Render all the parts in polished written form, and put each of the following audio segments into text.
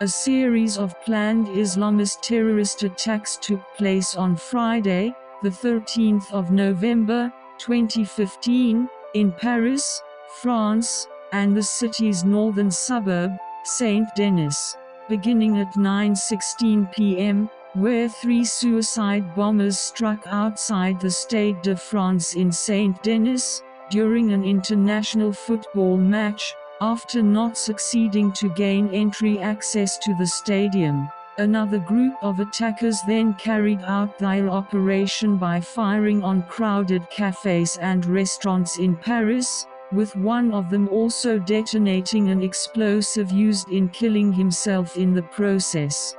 A series of planned Islamist terrorist attacks took place on Friday, the 13th of November, 2015, in Paris, France, and the city's northern suburb, Saint-Denis, beginning at 9:16 p.m., where 3 suicide bombers struck outside the Stade de France in Saint-Denis, during an international football match, after not succeeding to gain entry access to the stadium. Another group of attackers then carried out their operation by firing on crowded cafes and restaurants in Paris, with one of them also detonating an explosive used in killing himself in the process.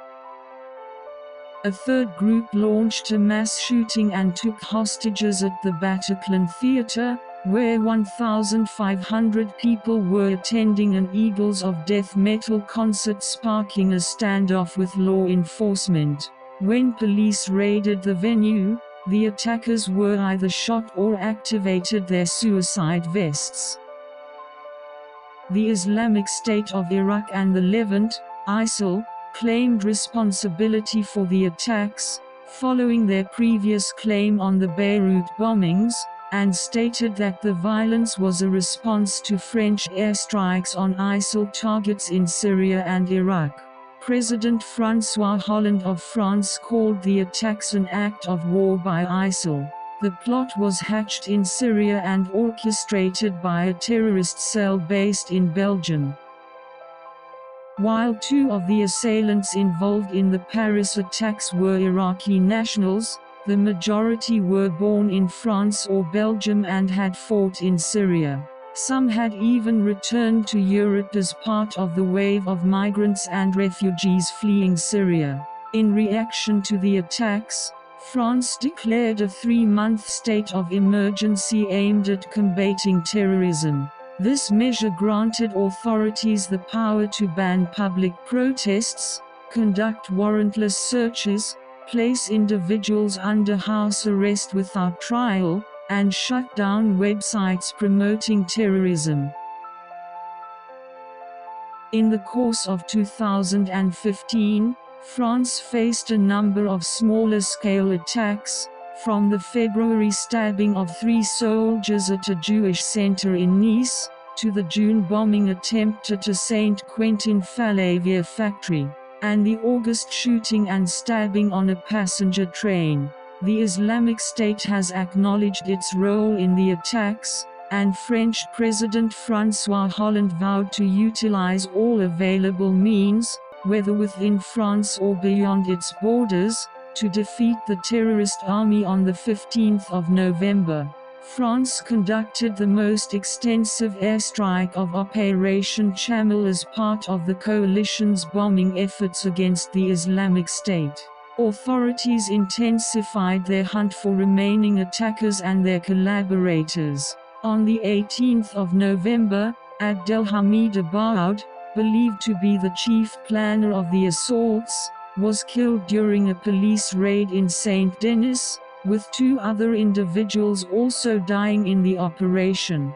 A third group launched a mass shooting and took hostages at the Bataclan theater, where 1,500 people were attending an Eagles of Death metal concert, sparking a standoff with law enforcement. When police raided the venue, the attackers were either shot or activated their suicide vests. The Islamic State of Iraq and the Levant, ISIL, claimed responsibility for the attacks, following their previous claim on the Beirut bombings, and stated that the violence was a response to French airstrikes on ISIL targets in Syria and Iraq. President François Hollande of France called the attacks an act of war by ISIL. The plot was hatched in Syria and orchestrated by a terrorist cell based in Belgium. While 2 of the assailants involved in the Paris attacks were Iraqi nationals, the majority were born in France or Belgium and had fought in Syria. Some had even returned to Europe as part of the wave of migrants and refugees fleeing Syria. In reaction to the attacks, France declared a 3-month state of emergency aimed at combating terrorism. This measure granted authorities the power to ban public protests, conduct warrantless searches, place individuals under house arrest without trial, and shut down websites promoting terrorism. In the course of 2015, France faced a number of smaller-scale attacks, from the February stabbing of 3 soldiers at a Jewish center in Nice, to the June bombing attempt at a Saint-Quentin-Fallavier factory, and the August shooting and stabbing on a passenger train. The Islamic State has acknowledged its role in the attacks, and French President François Hollande vowed to utilize all available means, whether within France or beyond its borders, to defeat the terrorist army on the 15th of November. France conducted the most extensive airstrike of Operation Chamel as part of the coalition's bombing efforts against the Islamic State. Authorities intensified their hunt for remaining attackers and their collaborators. On the 18th of November, Abdelhamid Abaoud, believed to be the chief planner of the assaults, was killed during a police raid in Saint-Denis, with 2 other individuals also dying in the operation.